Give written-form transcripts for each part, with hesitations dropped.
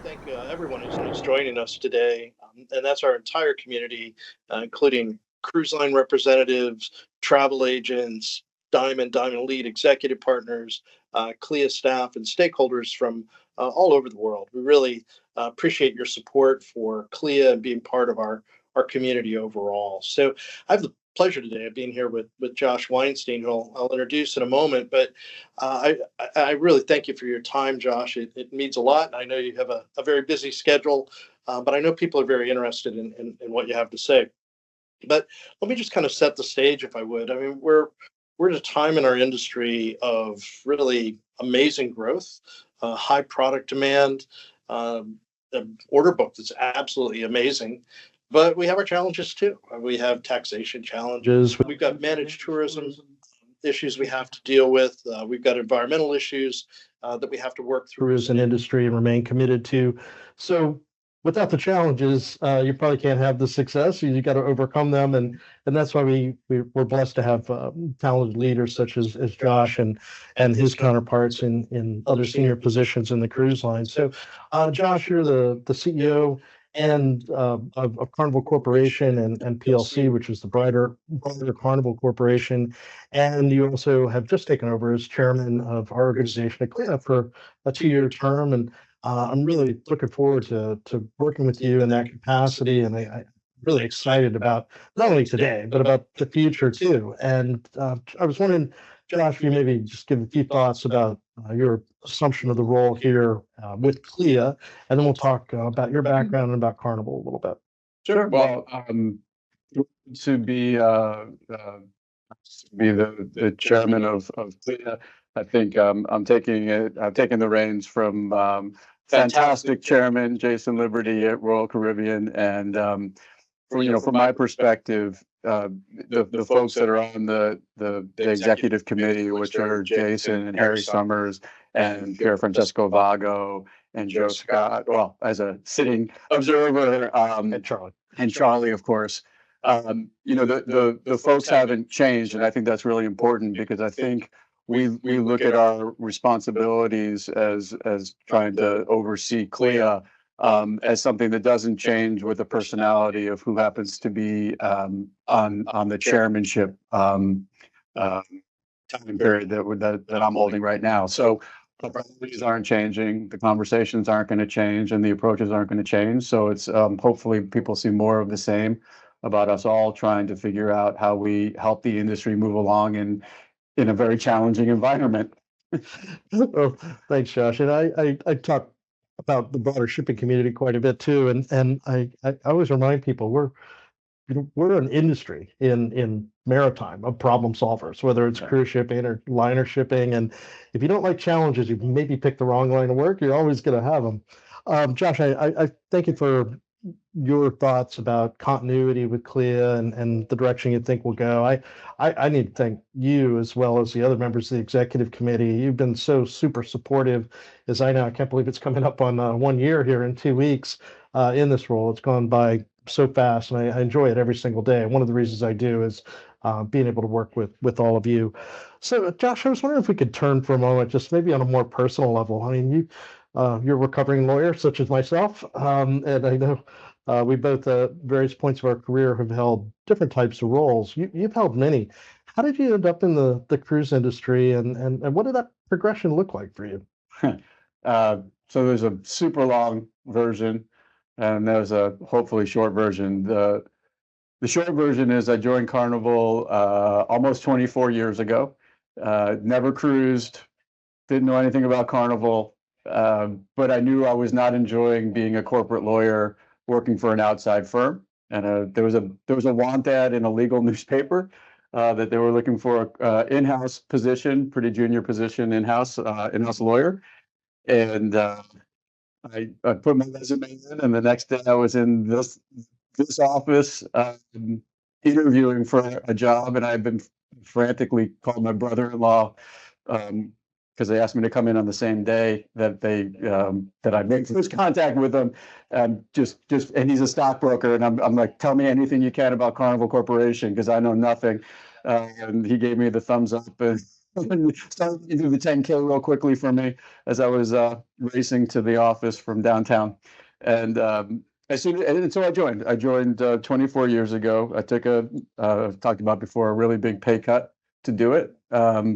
thank everyone who's joining us today, and that's our entire community, including cruise line representatives, travel agents, Diamond Lead executive partners, CLIA staff, and stakeholders from all over the world. We really appreciate your support for CLIA and being part of our community overall. So I have the pleasure today of being here with Josh Weinstein, who I'll introduce in a moment. But I really thank you for your time, Josh. It means a lot. I know you have a very busy schedule, but I know people are very interested in what you have to say. But let me just kind of set the stage, if I would. I mean, we're at a time in our industry of really amazing growth, high product demand, an order book that's absolutely amazing. But we have our challenges too. We have taxation challenges. We've got managed tourism issues we have to deal with. We've got environmental issues that we have to work through as an industry and remain committed to. So without the challenges, you probably can't have the success. You got to overcome them, and that's why we're blessed to have talented leaders such as Josh and his counterparts in other senior positions in the cruise line. So, Josh, you're the CEO and of Carnival Corporation and PLC, which is the broader Carnival Corporation, and you also have just taken over as chairman of our organization at CLIA for a 2-year term, and I'm really looking forward to working with you in that capacity, and I'm really excited about not only today, but about the future too. And I was wondering, Josh, if you maybe just give a few thoughts about your assumption of the role here with CLIA, and then we'll talk about your background and about Carnival a little bit. Sure. Well, to be the chairman of CLIA, I think I'm taking the reins from fantastic chairman Jason Liberty at Royal Caribbean, and from my perspective, the folks that are on the executive committee, which are Jason and Harry Summers and Pier Francesco Vago and Joe Scott, well, as a sitting observer, and Charlie, of course. The folks haven't changed, and I think that's really important, because I think we look at our responsibilities as trying to oversee CLIA as something that doesn't change with the personality of who happens to be on the chairmanship time period that I'm holding right now. So the priorities aren't changing, the conversations aren't going to change, and the approaches aren't going to change. So it's hopefully people see more of the same about us all trying to figure out how we help the industry move along in a very challenging environment. Well, thanks, Josh. And I talk about the broader shipping community quite a bit too, and I always remind people we're an industry in maritime of problem solvers, whether it's cruise shipping or liner shipping. And if you don't like challenges, you maybe pick the wrong line of work. You're always going to have them. Josh, I thank you for your thoughts about continuity with CLIA and the direction you think will go. I need to thank you as well as the other members of the executive committee. You've been so super supportive, as I know. I can't believe it's coming up on 1 year here in 2 weeks in this role. It's gone by so fast, and I enjoy it every single day. One of the reasons I do is being able to work with all of you. So, Josh, I was wondering if we could turn for a moment, just maybe on a more personal level. I mean, you're a recovering lawyer, such as myself, and I know we both, at various points of our career, have held different types of roles. You've held many. How did you end up in the cruise industry, and what did that progression look like for you? So there's a super long version, and there's a hopefully short version. The short version is I joined Carnival almost 24 years ago. Never cruised, didn't know anything about Carnival. But I knew I was not enjoying being a corporate lawyer working for an outside firm. And there was a want ad in a legal newspaper that they were looking for an in-house position, pretty junior position, in-house lawyer. And I put my resume in, and the next day I was in this office interviewing for a job, and I've been frantically called my brother-in-law because they asked me to come in on the same day that I made first contact with them, and and he's a stockbroker, and I'm like, tell me anything you can about Carnival Corporation, because I know nothing, and he gave me the thumbs up, and started to do the 10K real quickly for me as I was racing to the office from downtown. And and so I joined. I joined 24 years ago. I took I've talked about before, a really big pay cut to do it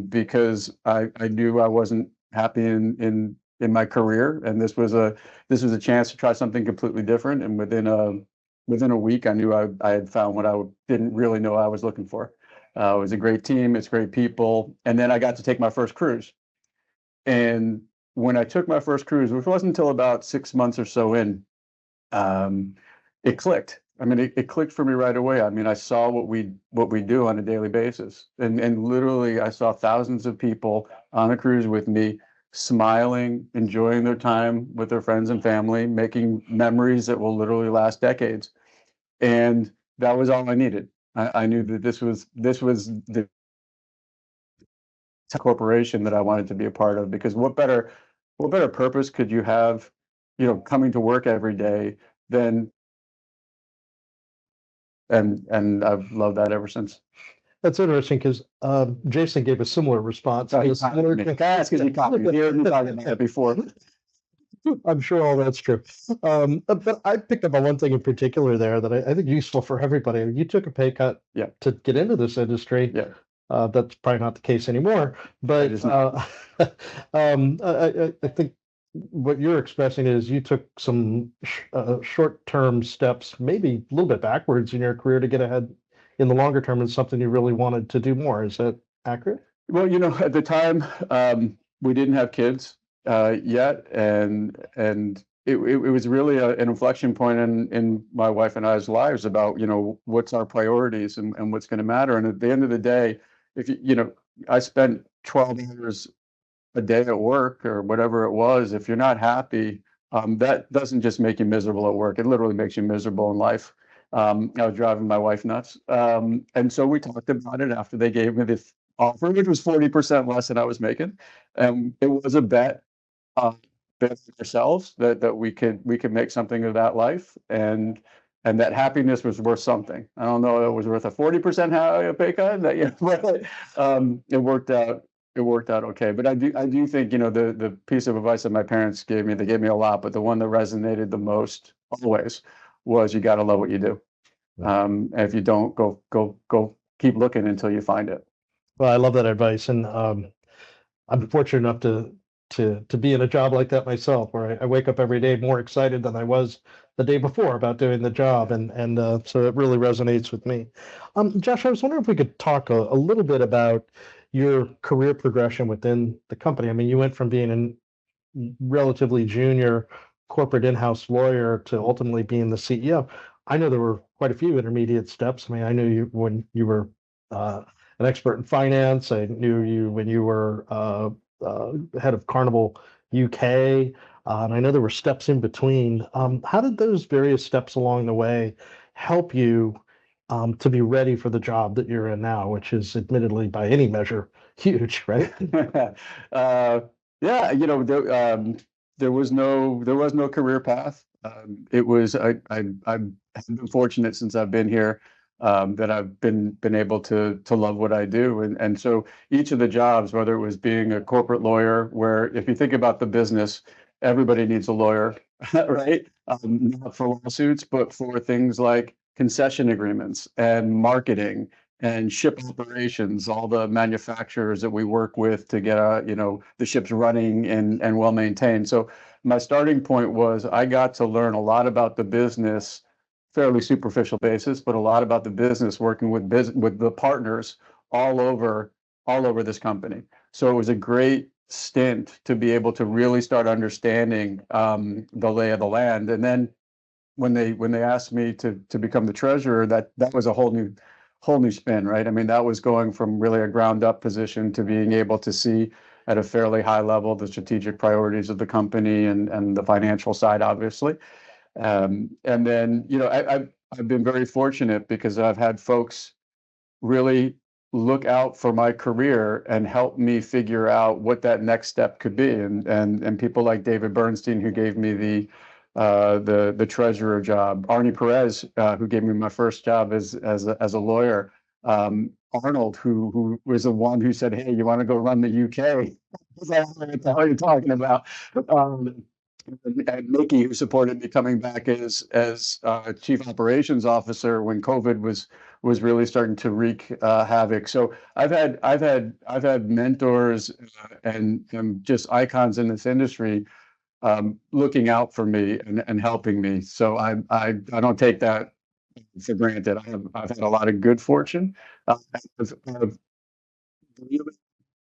because I knew I wasn't happy in my career, and this was a chance to try something completely different. And within a week, I knew I had found what I didn't really know I was looking for. It was a great team, it's great people, and then I got to take my first cruise. And when I took my first cruise, which wasn't until about 6 months or so in, um, it clicked. I mean, it clicked for me right away. I mean, I saw what we do on a daily basis, and literally, I saw thousands of people on a cruise with me, smiling, enjoying their time with their friends and family, making memories that will literally last decades. And that was all I needed. I knew that this was the corporation that I wanted to be a part of, because what better purpose could you have, coming to work every day than and I've loved that ever since. That's interesting because Jason gave a similar response. Oh, he copied me. That's because he copied me. He heard me talking about that before. I'm sure all that's true. But I picked up on one thing in particular there that I think useful for everybody. You took a pay cut Yeah. to get into this industry. Yeah. That's probably not the case anymore. But I think what you're expressing is you took some short-term steps, maybe a little bit backwards in your career to get ahead in the longer term, and something you really wanted to do more. Is that accurate? Well, at the time, we didn't have kids yet, and it was really an inflection point in my wife and I's lives about what's our priorities and what's going to matter. And at the end of the day, if I spent 12 hours a day at work or whatever it was. If you're not happy, that doesn't just make you miserable at work. It literally makes you miserable in life. I was driving my wife nuts. And so we talked about it after they gave me this offer, which was 40% less than I was making. It was a bet with ourselves that we could make something of that life, and that happiness was worth something. I don't know if it was worth a 40% pay cut, but it worked out okay. But I do think the piece of advice that my parents gave me, they gave me a lot, but the one that resonated the most always was, you got to love what you do. And if you don't, go keep looking until you find it. Well, I love that advice, and I'm fortunate enough to be in a job like that myself, where I wake up every day more excited than I was the day before about doing the job, and so it really resonates with me. Josh, I was wondering if we could talk a little bit about your career progression within the company. I mean, you went from being a relatively junior corporate in-house lawyer to ultimately being the CEO. I know there were quite a few intermediate steps. I mean, I knew you when you were an expert in finance. I knew you when you were head of Carnival UK. And I know there were steps in between. How did those various steps along the way help you to be ready for the job that you're in now, which is admittedly by any measure huge, right? Yeah, there was no career path. It was I've been fortunate since I've been here, that I've been able to love what I do, and so each of the jobs, whether it was being a corporate lawyer, where if you think about the business, everybody needs a lawyer, right? Not for lawsuits, but for things like concession agreements and marketing and ship operations, all the manufacturers that we work with to get the ships running and well maintained. So my starting point was, I got to learn a lot about the business, fairly superficial basis, but a lot about the business, working with the partners all over this company. So it was a great stint to be able to really start understanding the lay of the land. And then when they asked me to become the treasurer, that was a whole new spin, right? I mean, that was going from really a ground up position to being able to see at a fairly high level the strategic priorities of the company and the financial side, obviously. And then, I've been very fortunate because I've had folks really look out for my career and help me figure out what that next step could be. And people like David Bernstein, who gave me the treasurer job, Arnie Perez, who gave me my first job as a lawyer, Arnold, who was the one who said, "Hey, you want to go run the UK?" I was like, "What the hell are you talking about?" Um, and Mickey, who supported me coming back as chief operations officer when COVID was really starting to wreak havoc. So I've had mentors and just icons in this industry looking out for me and helping me. So I don't take that for granted. I've had a lot of good fortune. I've really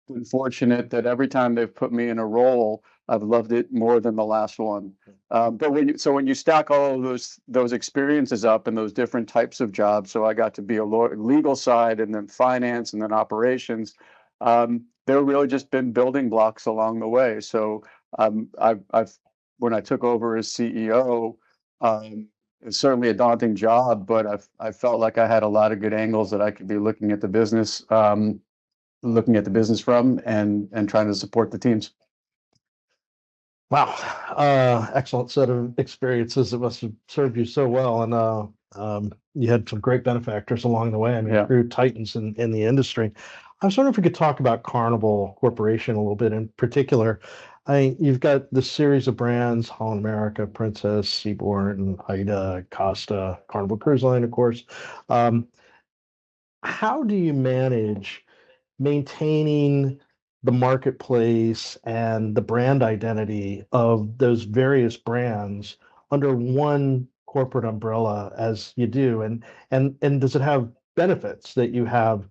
been fortunate that every time they've put me in a role, I've loved it more than the last one. But when you stack all of those experiences up and those different types of jobs, so I got to be a legal side and then finance and then operations. They're really just been building blocks along the way. So I've when I took over as CEO, it's certainly a daunting job, but I felt like I had a lot of good angles that I could be looking at the business from and trying to support the teams. Wow, excellent set of experiences that must have served you so well, and you had some great benefactors along the way. I mean, Yeah. true titans in the industry. I was wondering if we could talk about Carnival Corporation a little bit in particular. You've got this series of brands: Holland America, Princess, Seabourn, Ida, Costa, Carnival Cruise Line, of course. Um, how do you manage maintaining the marketplace and the brand identity of those various brands under one corporate umbrella as you do? And does it have benefits that you have,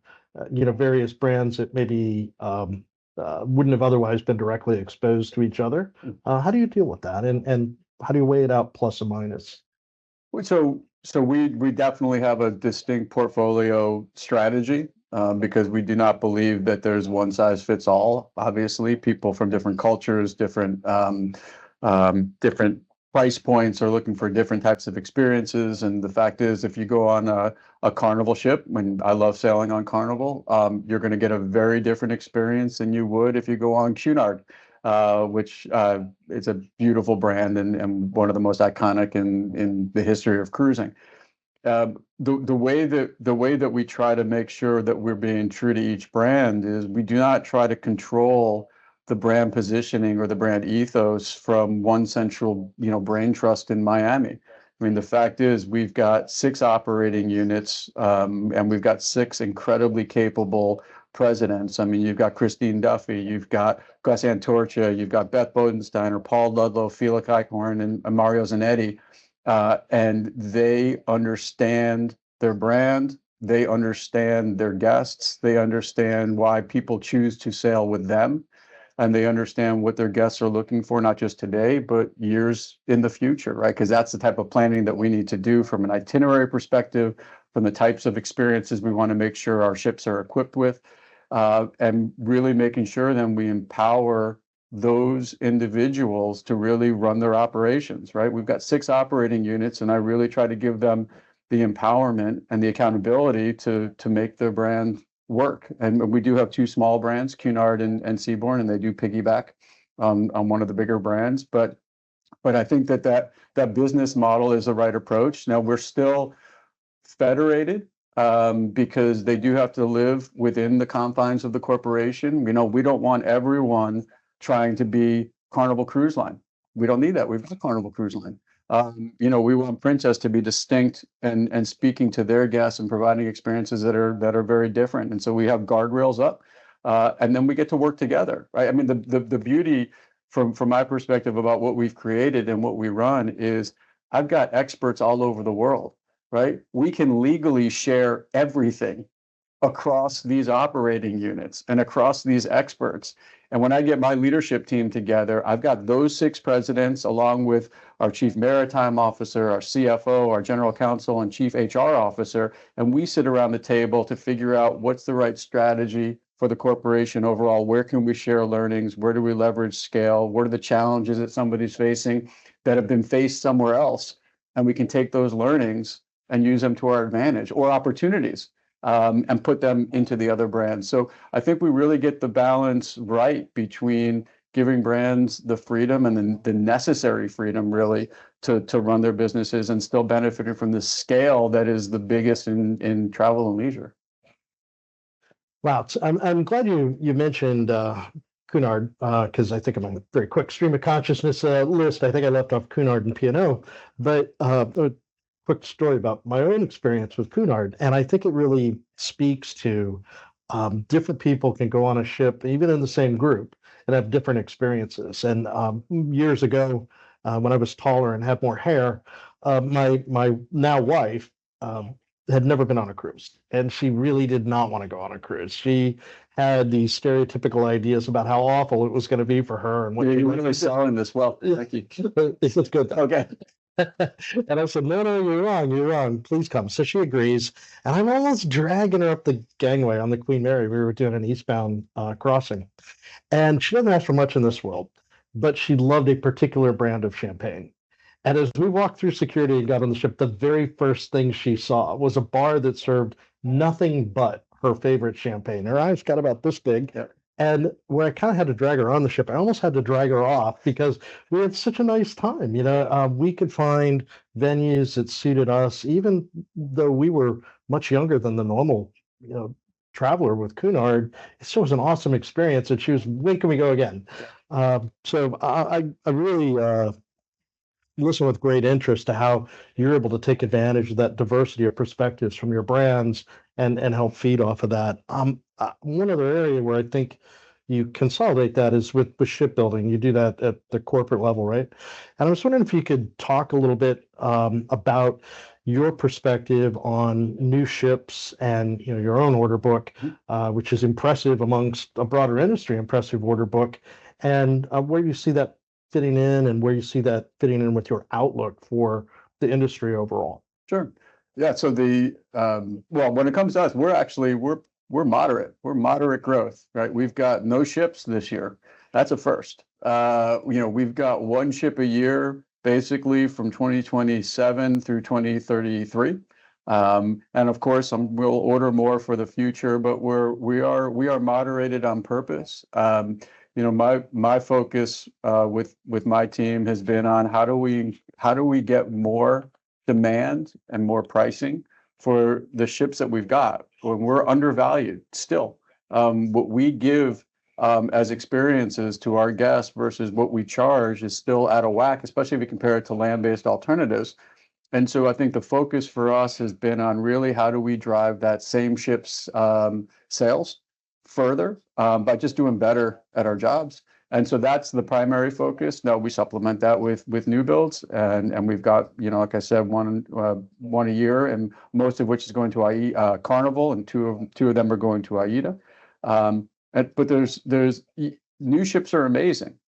various brands that maybe wouldn't have otherwise been directly exposed to each other? How do you deal with that? And how do you weigh it out plus or minus? So we definitely have a distinct portfolio strategy because we do not believe that there's one size fits all. Obviously, people from different cultures, different price points are looking for different types of experiences. And the fact is, if you go on a Carnival ship, when I love sailing on Carnival, you're going to get a very different experience than you would if you go on Cunard, which is a beautiful brand and one of the most iconic in the history of cruising. The way that we try to make sure that we're being true to each brand is we do not try to control the brand positioning or the brand ethos from one central, brain trust in Miami. I mean, the fact is we've got 6 operating units, and we've got 6 incredibly capable presidents. I mean, you've got Christine Duffy, you've got Gus Antorcha, you've got Beth Bodensteiner, Paul Ludlow, Felix Eichhorn, and Mario Zanetti. And they understand their brand, they understand their guests, they understand why people choose to sail with them, and they understand what their guests are looking for, not just today, but years in the future, right? Because that's the type of planning that we need to do from an itinerary perspective, from the types of experiences we want to make sure our ships are equipped with, and really making sure then we empower those individuals to really run their operations, right? We've got 6 operating units, and I really try to give them the empowerment and the accountability to make their brand work. And we do have 2 small brands, Cunard and Seabourn, and they do piggyback on one of the bigger brands. But I think that business model is the right approach. Now we're still federated because they do have to live within the confines of the corporation. We don't want everyone trying to be Carnival Cruise Line. We don't need that. We've got Carnival Cruise Line. We want Princess to be distinct and speaking to their guests and providing experiences that are very different. And so we have guardrails up, and then we get to work together, right? I mean, the beauty from my perspective about what we've created and what we run is I've got experts all over the world, right? We can legally share everything across these operating units and across these experts. And when I get my leadership team together, I've got those 6 presidents along with our chief maritime officer, our CFO, our general counsel, and chief HR officer. And we sit around the table to figure out what's the right strategy for the corporation overall. Where can we share learnings? Where do we leverage scale? What are the challenges that somebody's facing that have been faced somewhere else? And we can take those learnings and use them to our advantage, or opportunities, and put them into the other brands. So I think we really get the balance right between giving brands the freedom and the necessary freedom really to run their businesses and still benefiting from the scale that is the biggest in travel and leisure. Wow, I'm glad you mentioned Cunard because I think I'm on a very quick stream of consciousness list. I think I left off Cunard and P&O, but a quick story about my own experience with Cunard, and I think it really speaks to different people can go on a ship, even in the same group, and have different experiences. And years ago, when I was taller and had more hair, my now wife. Had never been on a cruise, and she really did not want to go on a cruise. She had these stereotypical ideas about how awful it was going to be for her and what You're she really selling this well. Thank you. It's good. Okay. And I said, no, you're wrong. You're wrong. Please come. So she agrees. And I'm almost dragging her up the gangway on the Queen Mary. We were doing an eastbound crossing. And she doesn't ask for much in this world, but she loved a particular brand of champagne. And as we walked through security and got on the ship, the very first thing she saw was a bar that served nothing but her favorite champagne. Her eyes got about this big. Yep. And where I kind of had to drag her on the ship, I almost had to drag her off because we had such a nice time. We could find venues that suited us, even though we were much younger than the normal, traveler with Cunard. It still was an awesome experience. And she was, when can we go again? So I really listen with great interest to how you're able to take advantage of that diversity of perspectives from your brands and help feed off of that. One other area where I think you consolidate that is with shipbuilding. You do that at the corporate level, right? And I was wondering if you could talk a little bit about your perspective on new ships and your own order book, which is impressive amongst a broader industry, impressive order book, and where you see that fitting in and where you see that fitting in with your outlook for the industry overall. Sure. Yeah. So well, when it comes to us, we're moderate. We're moderate growth, right? We've got no ships this year. That's a first. We've got one ship a year, basically from 2027 through 2033. And of course, we'll order more for the future, but we are moderated on purpose. My focus with my team has been on how do we get more demand and more pricing for the ships that we've got when we're undervalued still. What we give as experiences to our guests versus what we charge is still out of whack, especially if you compare it to land-based alternatives. And so I think the focus for us has been on really how do we drive that same ship's sales further by just doing better at our jobs. And so that's the primary focus. Now we supplement that with new builds, and we've got, like I said, one a year, and most of which is going to Carnival, and two of them are going to AIDA. But there's new ships are amazing.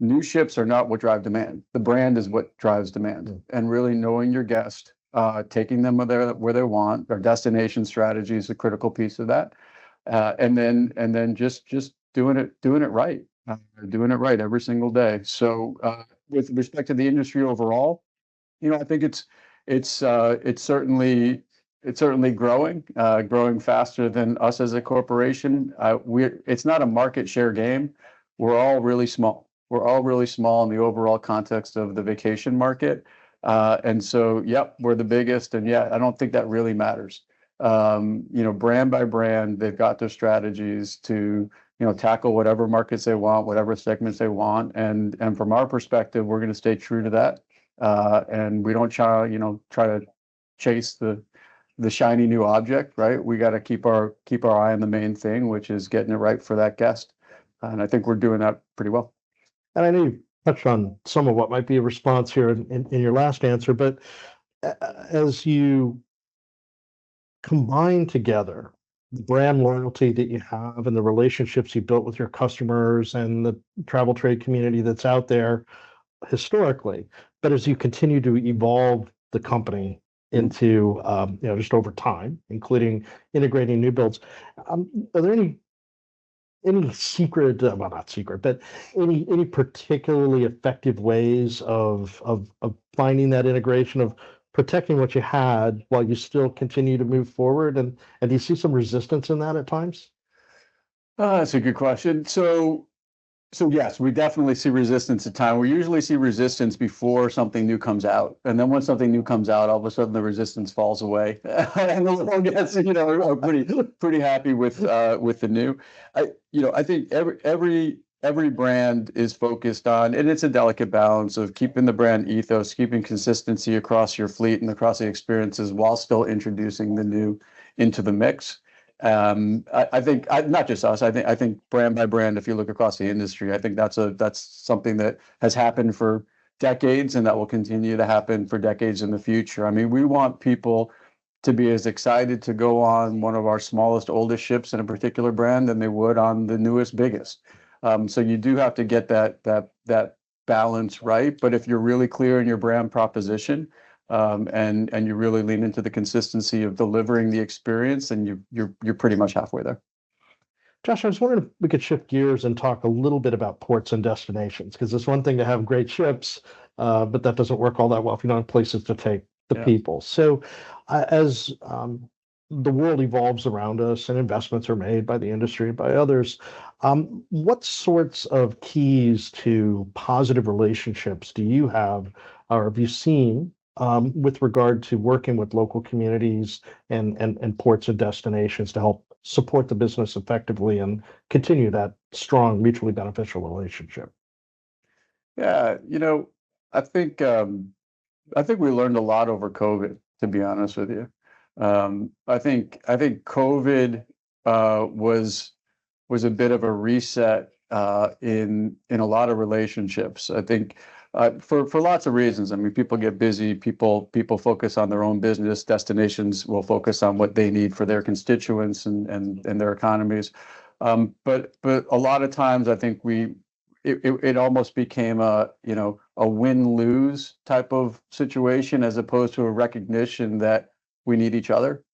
New ships are not what drive demand. The brand is what drives demand, and really knowing your guest, taking them where they want. Our destination strategy is a critical piece of that. And then just doing it right, doing it right every single day. So with respect to the industry overall, I think it's certainly growing faster than us as a corporation. It's not a market share game. We're all really small. We're all really small in the overall context of the vacation market. And so, yep, we're the biggest. And yeah, I don't think that really matters. Brand by brand, they've got their strategies to, tackle whatever markets they want, whatever segments they want. And from our perspective, we're going to stay true to that. And we don't try to chase the shiny new object, right? We got to keep our eye on the main thing, which is getting it right for that guest. And I think we're doing that pretty well. And I know you touched on some of what might be a response here in your last answer, but as you combine together the brand loyalty that you have and the relationships you built with your customers and the travel trade community that's out there historically, but as you continue to evolve the company into just over time, including integrating new builds, are there any secret, well, not secret, but any particularly effective ways of finding that integration, of protecting what you had while you still continue to move forward? And do you see some resistance in that at times? That's a good question. So So yes, we definitely see resistance at time. We usually see resistance before something new comes out. And then when something new comes out, all of a sudden the resistance falls away. And the little gets, are pretty happy with the new. I think every brand is focused on, and it's a delicate balance of keeping the brand ethos, keeping consistency across your fleet and across the experiences while still introducing the new into the mix. I think not just us. I think brand by brand, if you look across the industry, I think that's something that has happened for decades and that will continue to happen for decades in the future. I mean, we want people to be as excited to go on one of our smallest, oldest ships in a particular brand than they would on the newest, biggest. So you do have to get that balance right. But if you're really clear in your brand proposition, and you really lean into the consistency of delivering the experience, and you're pretty much halfway there. Josh, I was wondering if we could shift gears and talk a little bit about ports and destinations, because it's one thing to have great ships, but that doesn't work all that well if you don't have places to take the people. So, as the world evolves around us and investments are made by the industry, by others, what sorts of keys to positive relationships do you have, or have you seen with regard to working with local communities and ports and destinations to help support the business effectively and continue that strong, mutually beneficial relationship? Yeah, I think we learned a lot over COVID, to be honest with you. I think COVID was a bit of a reset in a lot of relationships. I think for lots of reasons. I mean, people get busy. People focus on their own business. Destinations will focus on what they need for their constituents and their economies. But a lot of times, I think it almost became a win-lose type of situation as opposed to a recognition that we need each other.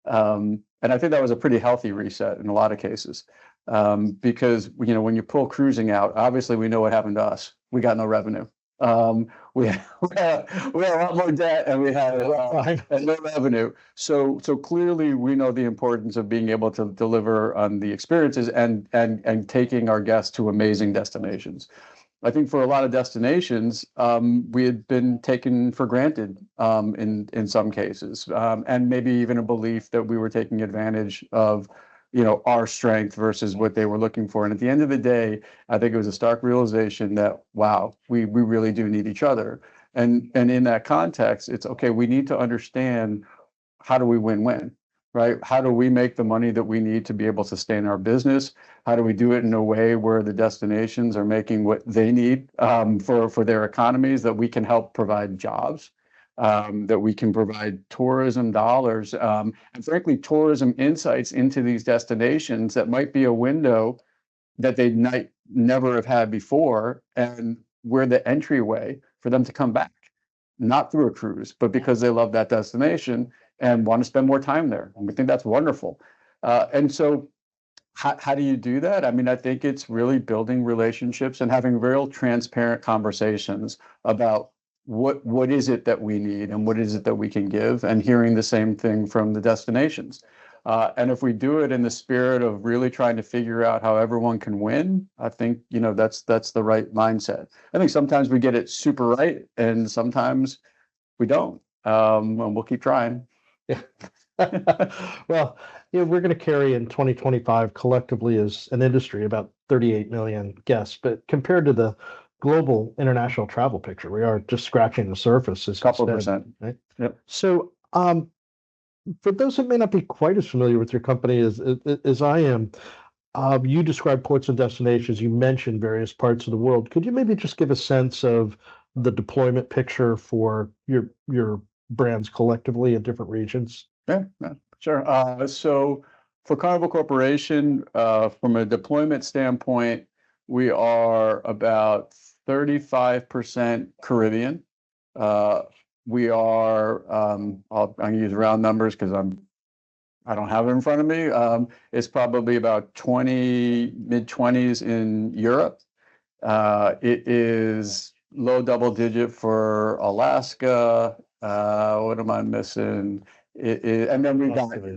And I think that was a pretty healthy reset in a lot of cases. Because when you pull cruising out, obviously we know what happened to us. We got no revenue. We had a lot more debt, and we had no revenue. So clearly we know the importance of being able to deliver on the experiences and taking our guests to amazing destinations. I think for a lot of destinations, we had been taken for granted in some cases, and maybe even a belief that we were taking advantage of our strength versus what they were looking for. And at the end of the day, I think it was a stark realization that, wow, we really do need each other. And in that context, it's okay, we need to understand, how do we win-win, right? How do we make the money that we need to be able to sustain our business? How do we do it in a way where the destinations are making what they need for their economies, that we can help provide jobs? That we can provide tourism dollars, and frankly, tourism insights into these destinations that might be a window that they might never have had before, and we're the entryway for them to come back, not through a cruise, but because they love that destination and want to spend more time there. And we think that's wonderful. And so how do you do that? I mean, I think it's really building relationships and having real transparent conversations about what is it that we need and what is it that we can give, and hearing the same thing from the destinations. And if we do it in the spirit of really trying to figure out how everyone can win, I think, that's the right mindset. I think sometimes we get it super right, and sometimes we don't. And we'll keep trying. Yeah. Well, we're going to carry in 2025 collectively as an industry about 38 million guests, but compared to the global international travel picture, we are just scratching the surface. As Couple percent. Right? Yep. So, for those that may not be quite as familiar with your company as I am, you describe ports and destinations. You mentioned various parts of the world. Could you maybe just give a sense of the deployment picture for your brands collectively in different regions? Yeah, sure. So for Carnival Corporation, from a deployment standpoint, we are about 35% Caribbean. We are, I'm going to use round numbers because I don't have it in front of me. It's probably about mid-20s in Europe. It is low double digit for Alaska. What am I missing? And then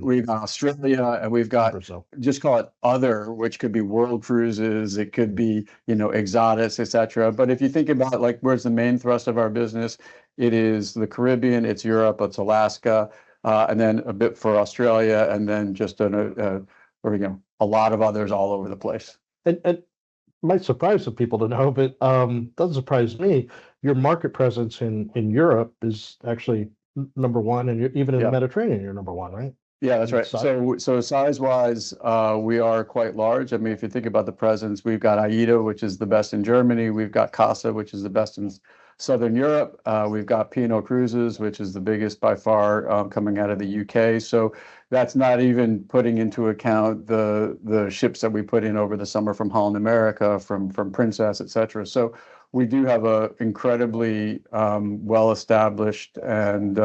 we've got Australia, and we've got Brazil. just call it other, which could be world cruises, it could be, exotics, etc. But if you think about like where's the main thrust of our business, it is the Caribbean, it's Europe, it's Alaska, and then a bit for Australia, and then just a lot of others all over the place. And might surprise some people to know, but doesn't surprise me. Your market presence in Europe is actually number one, and even in the Mediterranean, you're number one, right? Yeah, that's right. So size-wise, we are quite large. I mean, if you think about the presence, we've got AIDA, which is the best in Germany. We've got CASA, which is the best in Southern Europe. We've got P&O Cruises, which is the biggest by far, coming out of the UK. So that's not even putting into account the ships that we put in over the summer from Holland America, from Princess, etc. So we do have a incredibly well-established and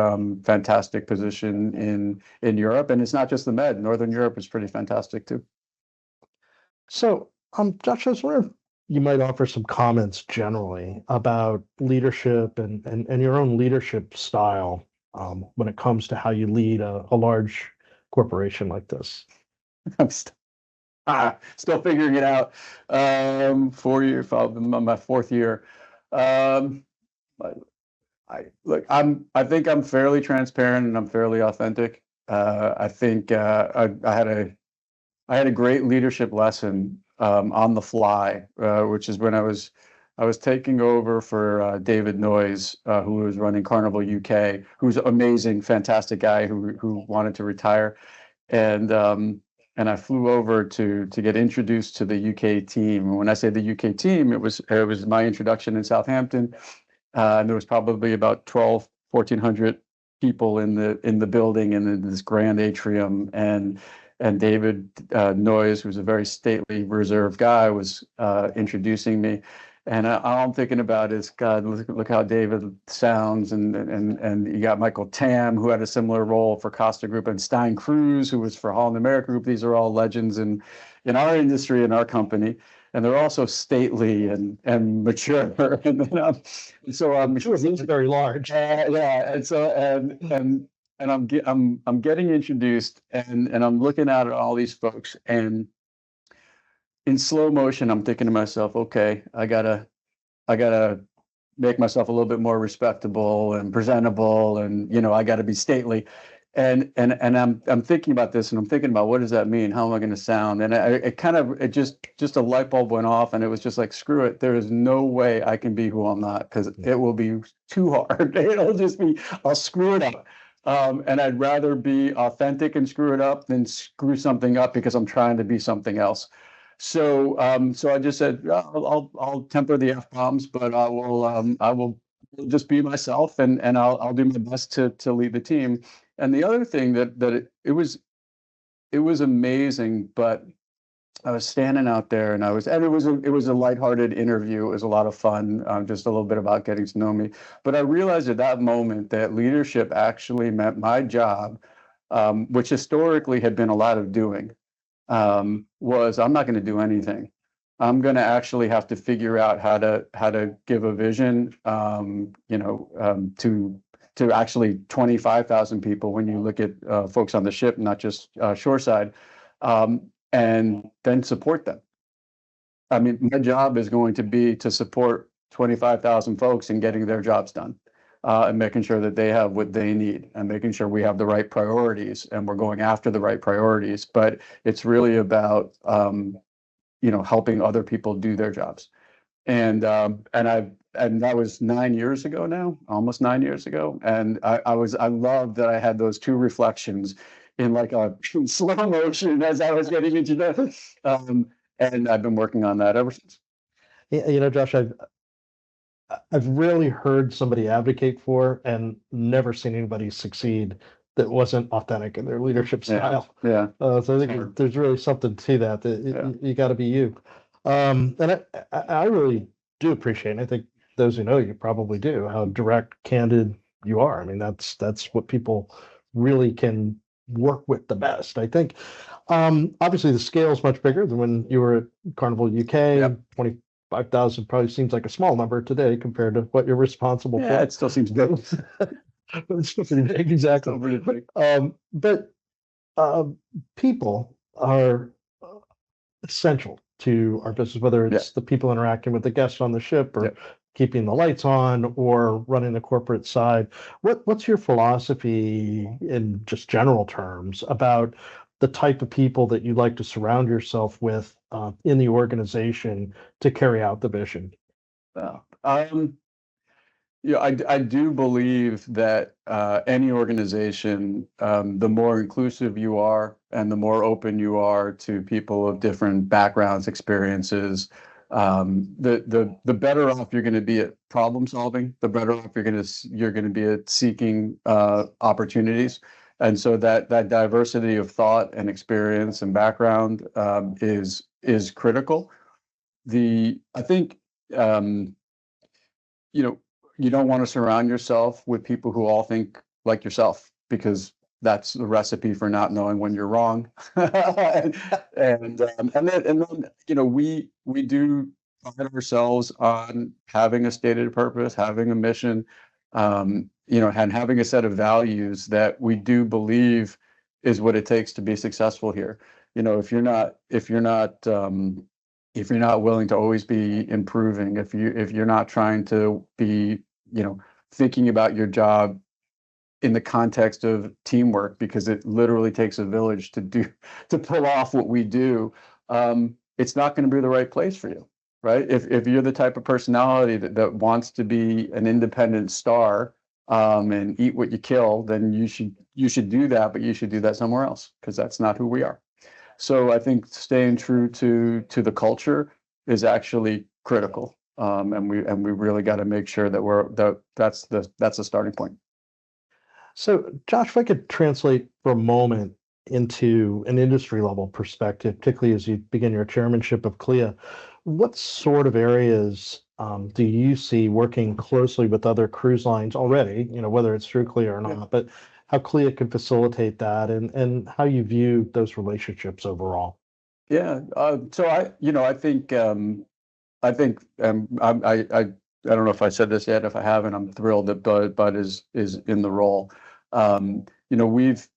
fantastic position in Europe, and it's not just the Med. Northern Europe is pretty fantastic too. So, Josh, I was wondering if you might offer some comments generally about leadership and your own leadership style when it comes to how you lead a large corporation like this. I'm still figuring it out. 4 years, my fourth year. I think I'm fairly transparent and I'm fairly authentic. I think I had a great leadership lesson on the fly, which is when I was taking over for David Noyes, who was running Carnival UK, who's an amazing, fantastic guy who wanted to retire, and I flew over to get introduced to the UK team. And when I say the UK team, it was my introduction in Southampton. And there was probably about 1,400 people in the building in this grand atrium. And David Noyes, who's a very stately, reserved guy, was introducing me. And all I'm thinking about is, God, look how David sounds. And you got Michael Tam, who had a similar role for Costa Group, and Stein Cruz, who was for Holland America Group. These are all legends in our industry, in our company. And they're also stately and mature. And then, Sure, he's very large. Yeah. And so, and I'm getting introduced, and I'm looking at all these folks, and in slow motion, I'm thinking to myself, okay, I gotta make myself a little bit more respectable and presentable, and I gotta be stately. And I'm thinking about this, and I'm thinking about, what does that mean? How am I going to sound? And it just a light bulb went off, and it was just like, screw it. There is no way I can be who I'm not, because it will be too hard. It'll just be, I'll screw it up. And I'd rather be authentic and screw it up than screw something up because I'm trying to be something else. So I just said, I'll temper the F-bombs, but I will just be myself, and I'll do my best to lead the team. And the other thing that it was amazing, but I was standing out there, and it was a lighthearted interview. It was a lot of fun, just a little bit about getting to know me. But I realized at that moment that leadership actually meant my job, which historically had been a lot of doing. Was, I'm not going to do anything. I'm going to actually have to figure out how to give a vision, to actually 25,000 people when you look at folks on the ship, not just shoreside, and then support them. I mean, my job is going to be to support 25,000 folks in getting their jobs done. And making sure that they have what they need, and making sure we have the right priorities, and we're going after the right priorities. But it's really about, helping other people do their jobs. And that was 9 years ago now, almost 9 years ago. And I loved that I had those two reflections in like a slow motion as I was getting into that. And I've been working on that ever since. Josh, I've rarely heard somebody advocate for and never seen anybody succeed that wasn't authentic in their leadership style. Yeah. So I think there's really something to that. You got to be you. And I really do appreciate, and I think those who know you probably do, how direct, candid you are. I mean, that's what people really can work with the best. I think, obviously the scale is much bigger than when you were at Carnival UK. 25,000 probably seems like a small number today compared to what you're responsible for. It still seems big. It's still pretty big, exactly. Still pretty big. But uh, people are essential to our business, whether Yeah. it's the people interacting with the guests on the ship or Yeah. keeping the lights on or running the corporate side. What's your philosophy in just general terms about the type of people that you like to surround yourself with in the organization to carry out the vision? Yeah. Yeah, I do believe that any organization, the more inclusive you are and the more open you are to people of different backgrounds, experiences, the better off you're going to be at problem solving, the better off you're going to be at seeking opportunities. And so that diversity of thought and experience and background is critical. I think you know, you don't want to surround yourself with people who all think like yourself because that's the recipe for not knowing when you're wrong. And then we do pride ourselves on having a stated purpose, having a mission, and having a set of values that we do believe is what it takes to be successful here. If you're not willing to always be improving, if you're not trying to be, thinking about your job in the context of teamwork, because it literally takes a village to pull off what we do, it's not going to be the right place for you, right? If you're the type of personality that wants to be an independent star, and eat what you kill, then you should do that, but you should do that somewhere else because that's not who we are. So I think staying true to the culture is actually critical. And we really got to make sure that's the starting point. So, Josh, if I could translate for a moment into an industry level perspective, particularly as you begin your chairmanship of CLIA, what sort of areas do you see working closely with other cruise lines already, whether it's through CLIA or not, but how CLIA could facilitate that and how you view those relationships overall? Yeah. So I don't know if I said this yet. If I haven't, I'm thrilled that Bud is in the role. We've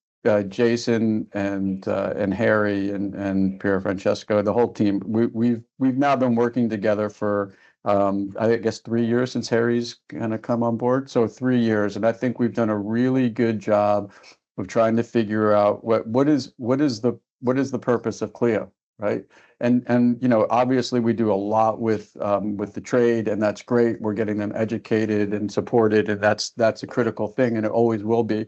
Jason and Harry and Pier Francesco, the whole team. We've now been working together for I guess 3 years since Harry's kind of come on board. So 3 years, and I think we've done a really good job of trying to figure out what is the purpose of CLIA, right? And obviously we do a lot with the trade, and that's great. We're getting them educated and supported, and that's a critical thing, and it always will be.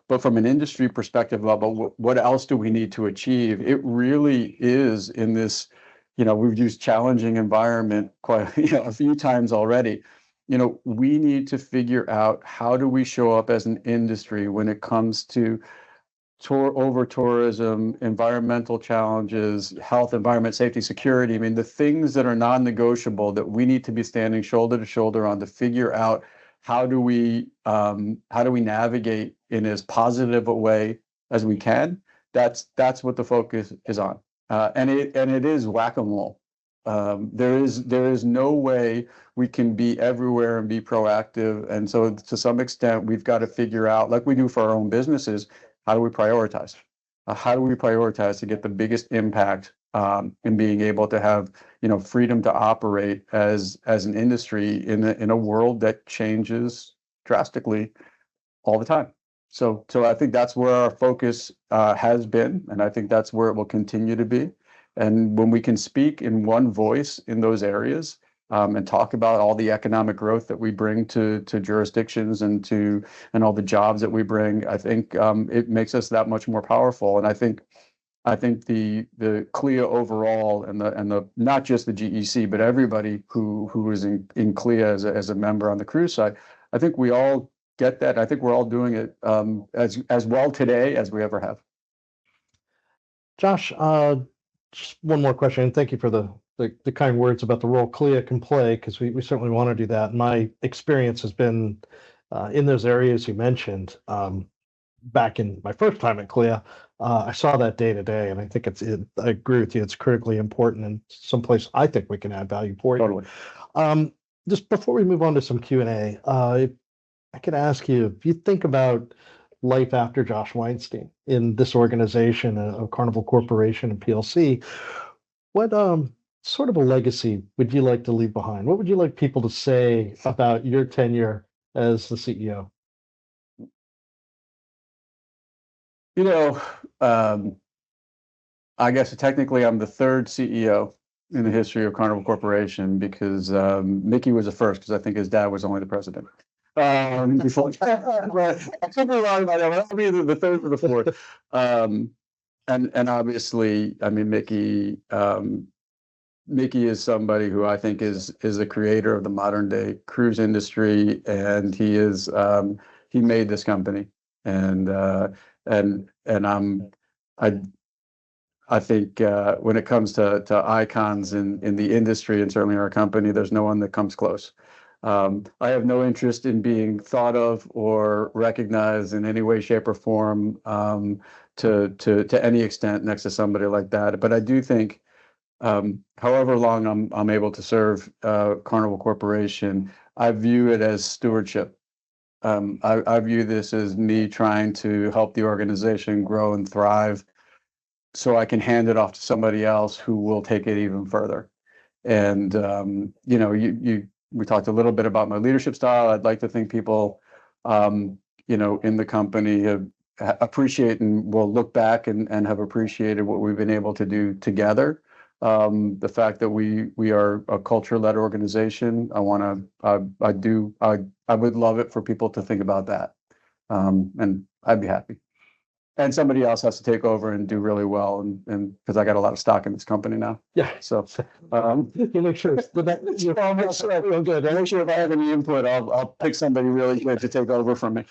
But from an industry perspective about what else do we need to achieve, it really is in this, we've used challenging environment quite a few times already. We need to figure out how do we show up as an industry when it comes to over tourism, environmental challenges, health, environment, safety, security. I mean, the things that are non-negotiable that we need to be standing shoulder to shoulder on to figure out how do we navigate in as positive a way as we can. That's what the focus is on, and it is whack-a-mole. There is no way we can be everywhere and be proactive, and so to some extent we've got to figure out, like we do for our own businesses, how do we prioritize? How do we prioritize to get the biggest impact in being able to have freedom to operate as an industry in a world that changes drastically all the time. So I think that's where our focus has been, and I think that's where it will continue to be. And when we can speak in one voice in those areas, and talk about all the economic growth that we bring to jurisdictions and all the jobs that we bring, I think it makes us that much more powerful. And I think the CLIA overall and the not just the GEC, but everybody who is in CLIA as a member on the cruise side, I think we all get that. I think we're all doing it as well today as we ever have. Josh, just one more question, and thank you for the kind words about the role CLIA can play, because we certainly want to do that. My experience has been in those areas you mentioned. Back in my first time at CLIA, I saw that day to day, and I think I agree with you. It's critically important and someplace I think we can add value for you. Totally. Just before we move on to some Q&A, I could ask you, if you think about life after Josh Weinstein in this organization of Carnival Corporation and PLC, what sort of a legacy would you like to leave behind? What would you like people to say about your tenure as the CEO? You know, um, I guess technically I'm the third CEO in the history of Carnival Corporation because Mickey was the first because I think his dad was only the president. Before, but I could be wrong about that. I'll be either the third or the fourth. Um, and obviously, I mean, Mickey is somebody who I think is a creator of the modern day cruise industry, and he made this company, and I I think when it comes to icons in the industry and certainly our company, there's no one that comes close. I have no interest in being thought of or recognized in any way, shape, or form to any extent next to somebody like that. But I do think, however long I'm able to serve Carnival Corporation, I view it as stewardship. I view this as me trying to help the organization grow and thrive so I can hand it off to somebody else who will take it even further. And you know, we talked a little bit about my leadership style. I'd like to think people, you know, in the company appreciate and will look back and have appreciated what we've been able to do together. The fact that we are a culture-led organization. I would love it for people to think about that, and I'd be happy. And somebody else has to take over and do really well, and because I got a lot of stock in this company now. Yeah. So, You make sure I'll make sure I'll make sure if I have any input, I'll pick somebody really good to take over from me.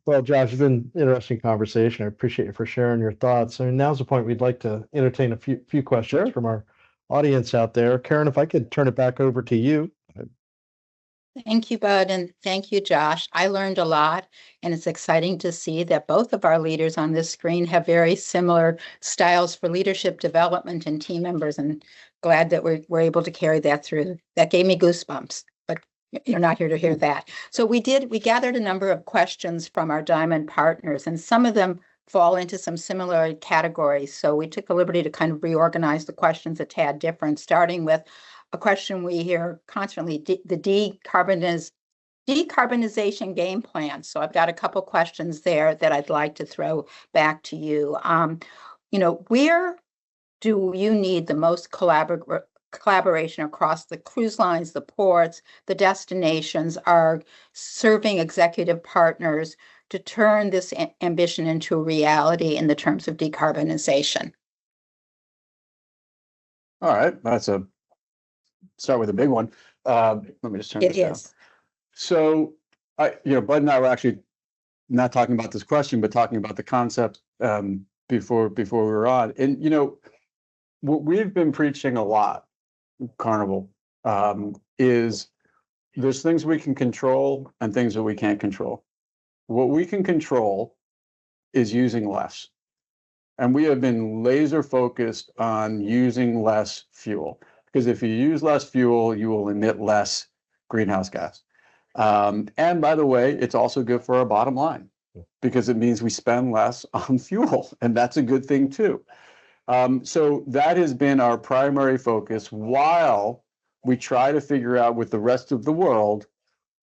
Well, Josh, it's been an interesting conversation. I appreciate you for sharing your thoughts. I mean, now's the point we'd like to entertain a few questions from our audience out there. Karen, if I could turn it back over to you. Thank you, Bud, and thank you, Josh. I learned a lot, and it's exciting to see that both of our leaders on this screen have very similar styles for leadership development and team members, and glad that we're able to carry that through. That gave me goosebumps, but you're not here to hear that. So we gathered a number of questions from our Diamond partners, and some of them fall into some similar categories. So we took the liberty to kind of reorganize the questions a tad different, starting with a question we hear constantly, the decarbonization game plan. So I've got a couple questions there that I'd like to throw back to you. You know, where do you need the most collaboration across the cruise lines, the ports, the destinations, are serving executive partners to turn this ambition into a reality in the terms of decarbonization? All right, start with a big one. Let me just turn It this down. is. So, Bud and I were actually not talking about this question, but talking about the concept before we were on. And what we've been preaching a lot, Carnival, is there's things we can control and things that we can't control. What we can control is using less. And we have been laser focused on using less fuel, because if you use less fuel, you will emit less greenhouse gas. And by the way, it's also good for our bottom line because it means we spend less on fuel, and that's a good thing too. So that has been our primary focus while we try to figure out with the rest of the world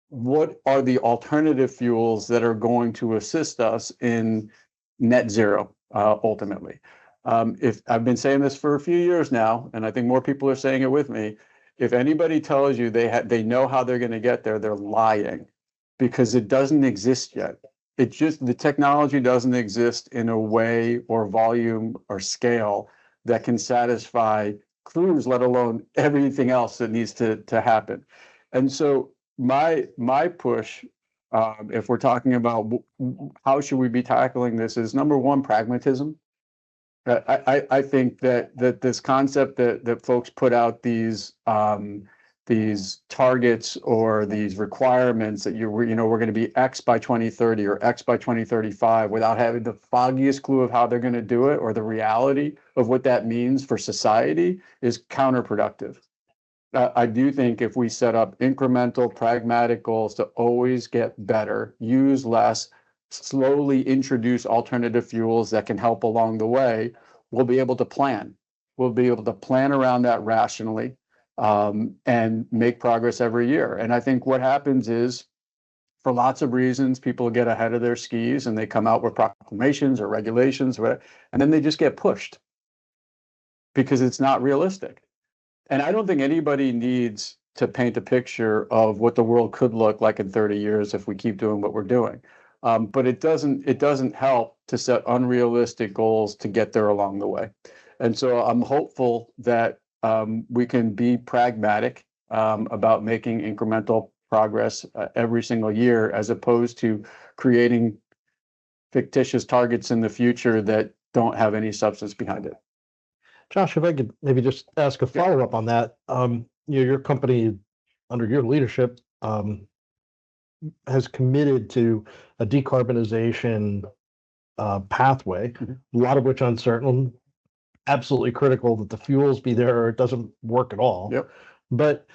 what are the alternative fuels that are going to assist us in net zero ultimately. If I've been saying this for a few years now, and I think more people are saying it with me, if anybody tells you they know how they're going to get there, they're lying, because it doesn't exist yet. The technology doesn't exist in a way or volume or scale that can satisfy cruise, let alone everything else that needs to happen. And so my push, if we're talking about how should we be tackling this, is number one, pragmatism. I think that this concept that folks put out these targets or these requirements that we're going to be X by 2030 or X by 2035 without having the foggiest clue of how they're going to do it or the reality of what that means for society is counterproductive. I do think if we set up incremental, pragmatic goals to always get better, use less, slowly introduce alternative fuels that can help along the way, we'll be able to plan. We'll be able to plan around that rationally, and make progress every year. And I think what happens is, for lots of reasons, people get ahead of their skis and they come out with proclamations or regulations, or whatever, and then they just get pushed because it's not realistic. And I don't think anybody needs to paint a picture of what the world could look like in 30 years if we keep doing what we're doing. But it doesn't help to set unrealistic goals to get there along the way. And so I'm hopeful that we can be pragmatic about making incremental progress every single year, as opposed to creating fictitious targets in the future that don't have any substance behind it. Josh, if I could maybe just ask a follow-up on that. Your company, under your leadership, has committed to a decarbonization pathway, a lot of which uncertain, absolutely critical that the fuels be there or it doesn't work at all. Yep. But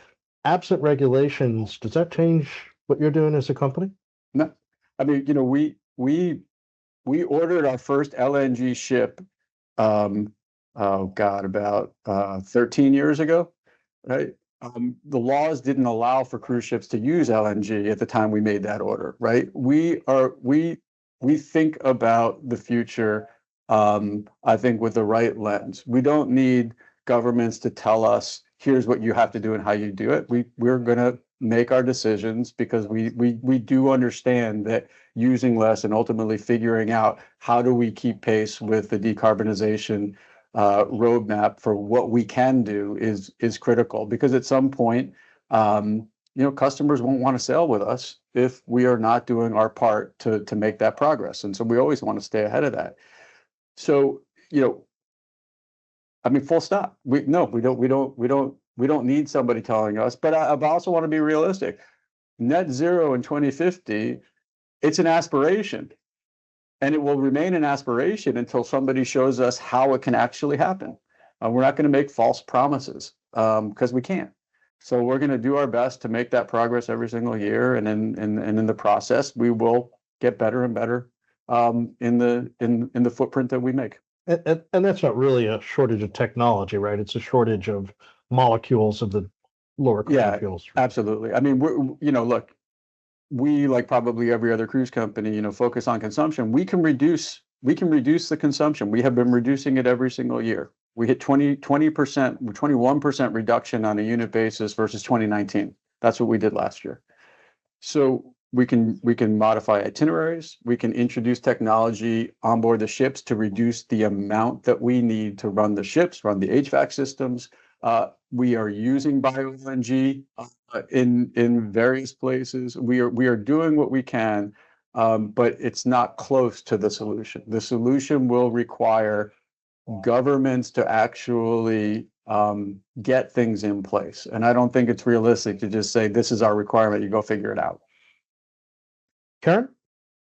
absent regulations, does that change what you're doing as a company? No, I mean, we ordered our first LNG ship, oh God, about 13 years ago, right? The laws didn't allow for cruise ships to use LNG at the time we made that order, right? We think about the future, I think, with the right lens. We don't need governments to tell us, here's what you have to do and how you do it. We're going to make our decisions because we do understand that using less and ultimately figuring out how do we keep pace with the decarbonization roadmap for what we can do is critical, because at some point, customers won't want to sail with us if we are not doing our part to make that progress. And so we always want to stay ahead of that. So, I mean, full stop. We don't need somebody telling us, but I also want to be realistic. Net zero in 2050, it's an aspiration. And it will remain an aspiration until somebody shows us how it can actually happen. We're not going to make false promises because we can't. So we're going to do our best to make that progress every single year, and in the process, we will get better and better in the footprint that we make. And that's not really a shortage of technology, right? It's a shortage of molecules of the lower carbon fuels. Absolutely. I mean, look. We, like probably every other cruise company, focus on consumption. We can reduce the consumption. We have been reducing it every single year. We hit 20%, 21% reduction on a unit basis versus 2019. That's what we did last year. So we can modify itineraries. We can introduce technology on board the ships to reduce the amount that we need to run the ships, run the HVAC systems. We are using bio-LNG in various places. We are doing what we can, but it's not close to the solution. The solution will require governments to actually get things in place. And I don't think it's realistic to just say, this is our requirement, you go figure it out. Karen?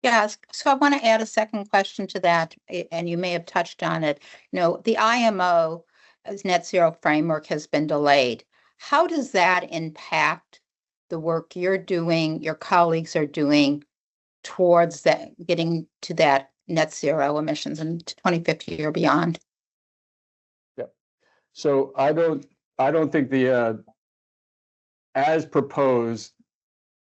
Yes, so I want to add a second question to that, and you may have touched on it. The IMO net zero framework has been delayed. How does that impact the work you're doing, your colleagues are doing towards that, getting to that net zero emissions in 2050 or beyond? Yeah. So I don't think the as proposed,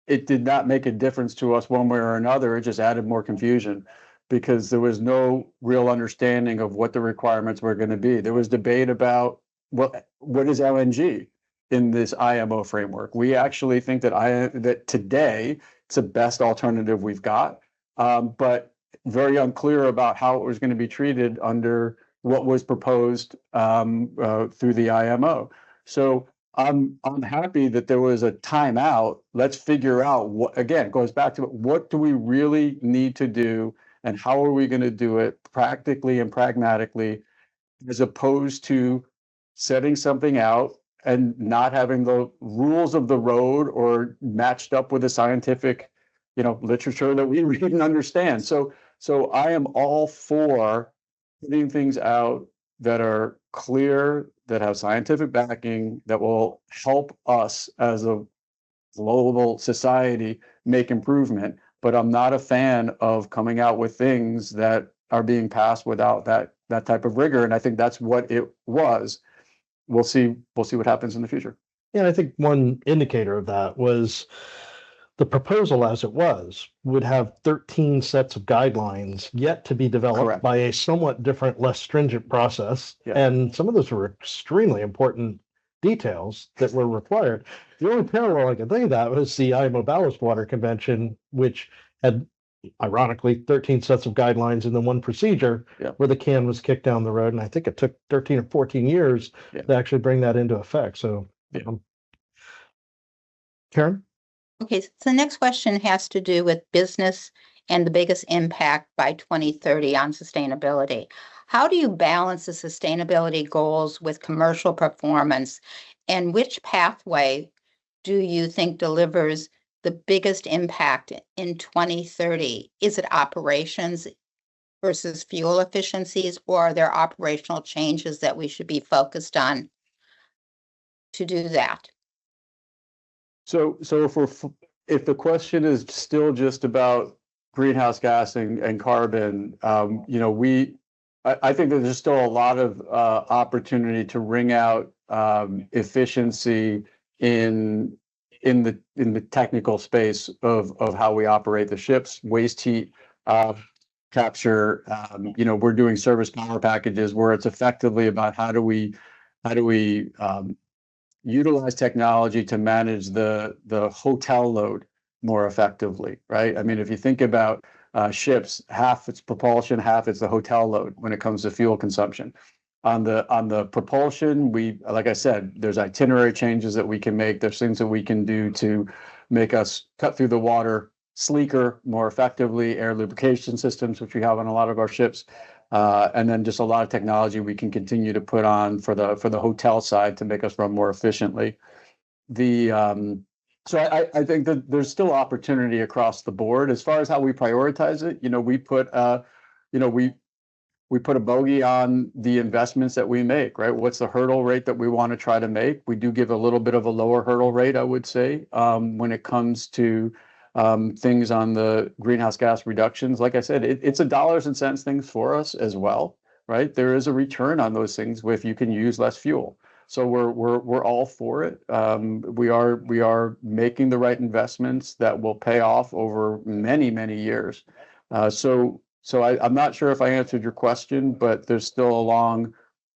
it did not make a difference to us one way or another. It just added more confusion, because there was no real understanding of what the requirements were going to be. There was debate about what is LNG in this IMO framework. We actually think that today it's the best alternative we've got, but very unclear about how it was going to be treated under what was proposed through the IMO. So I'm happy that there was a timeout. Let's figure out what, again, it goes back to what do we really need to do, and how are we going to do it practically and pragmatically, as opposed to setting something out and not having the rules of the road or matched up with the scientific, literature that we read and understand. So I am all for putting things out that are clear, that have scientific backing that will help us as a global society make improvement. But I'm not a fan of coming out with things that are being passed without that type of rigor. And I think that's what it was. We'll see what happens in the future. Yeah, I think one indicator of that was the proposal as it was would have 13 sets of guidelines yet to be developed Correct. by a somewhat different, less stringent process. Yeah. And some of those were extremely important details that were required. The only parallel I can think of that was the IMO Ballast Water Convention, which had, ironically, 13 sets of guidelines and then one procedure where the can was kicked down the road. And I think it took 13 or 14 years to actually bring that into effect. So, Karen? Okay, so the next question has to do with business and the biggest impact by 2030 on sustainability. How do you balance the sustainability goals with commercial performance? And which pathway do you think delivers the biggest impact in 2030? Is it operations versus fuel efficiencies, or are there operational changes that we should be focused on to do that? So if the question is still just about greenhouse gas and carbon, I think that there's still a lot of opportunity to wring out efficiency in the technical space of how we operate the ships, waste heat capture. We're doing service power packages where it's effectively about how do we utilize technology to manage the hotel load more effectively, right? I mean, if you think about ships, half it's propulsion, half it's the hotel load when it comes to fuel consumption. On the propulsion, like I said, there's itinerary changes that we can make. There's things that we can do to make us cut through the water sleeker, more effectively, air lubrication systems, which we have on a lot of our ships. And then just a lot of technology we can continue to put on for the hotel side to make us run more efficiently. So I think that there's still opportunity across the board as far as how we prioritize it. We put a bogey on the investments that we make, right? What's the hurdle rate that we want to try to make? We do give a little bit of a lower hurdle rate, I would say, when it comes to things on the greenhouse gas reductions. Like I said, it's a dollars and cents things for us as well, right? There is a return on those things if you can use less fuel. So we're all for it. We are making the right investments that will pay off over many, many years. So I'm not sure if I answered your question, but there's still a long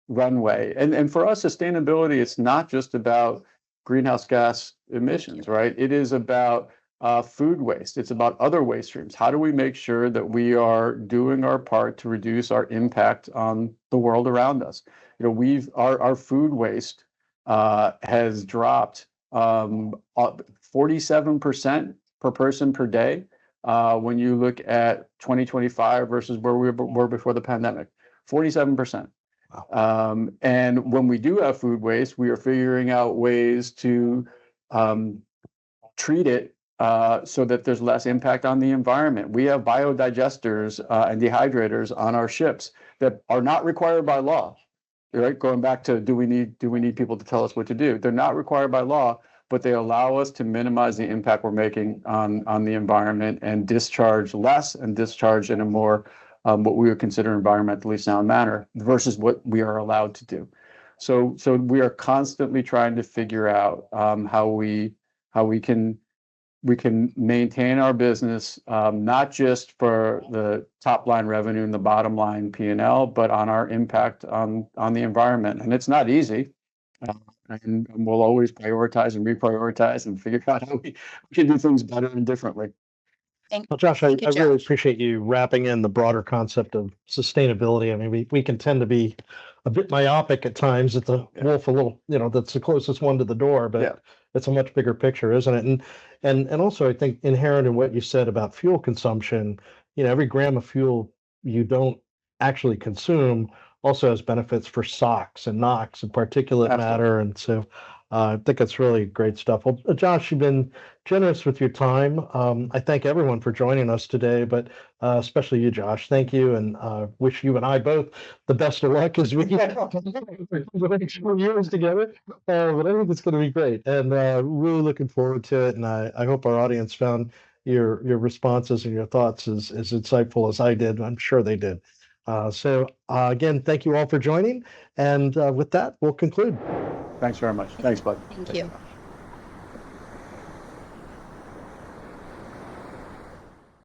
runway. And for us, sustainability, it's not just about greenhouse gas emissions, right? It is about food waste. It's about other waste streams. How do we make sure that we are doing our part to reduce our impact on the world around us? Our food waste has dropped 47% per person per day when you look at 2025 versus where we were before the pandemic. 47%. Wow. And when we do have food waste, we are figuring out ways to treat it so that there's less impact on the environment. We have biodigesters and dehydrators on our ships that are not required by law. Right? Going back to do we need people to tell us what to do? They're not required by law, but they allow us to minimize the impact we're making on the environment and discharge less and discharge in a more what we would consider environmentally sound manner versus what we are allowed to do. So we are constantly trying to figure out how we can maintain our business, not just for the top line revenue and the bottom line P&L, but on our impact on the environment. And it's not easy. And we'll always prioritize and reprioritize and figure out how we can do things better and differently. Well, Josh, I really appreciate you wrapping in the broader concept of sustainability. I mean, we can tend to be a bit myopic at times at the wolf a little, that's the closest one to the door, but it's a much bigger picture, isn't it? And also I think inherent in what you said about fuel consumption, every gram of fuel you don't actually consume also has benefits for SOx and NOx and particulate matter. And so I think it's really great stuff. Well, Josh, you've been generous with your time. I thank everyone for joining us today, but especially you, Josh. Thank you, and wish you and I both the best of luck as we get the next 4 years together. But I think it's going to be great, and really looking forward to it. And I hope our audience found your responses and your thoughts as insightful as I did. I'm sure they did. So again, thank you all for joining. And with that, we'll conclude. Thanks very much. Thanks, bud. Thank you.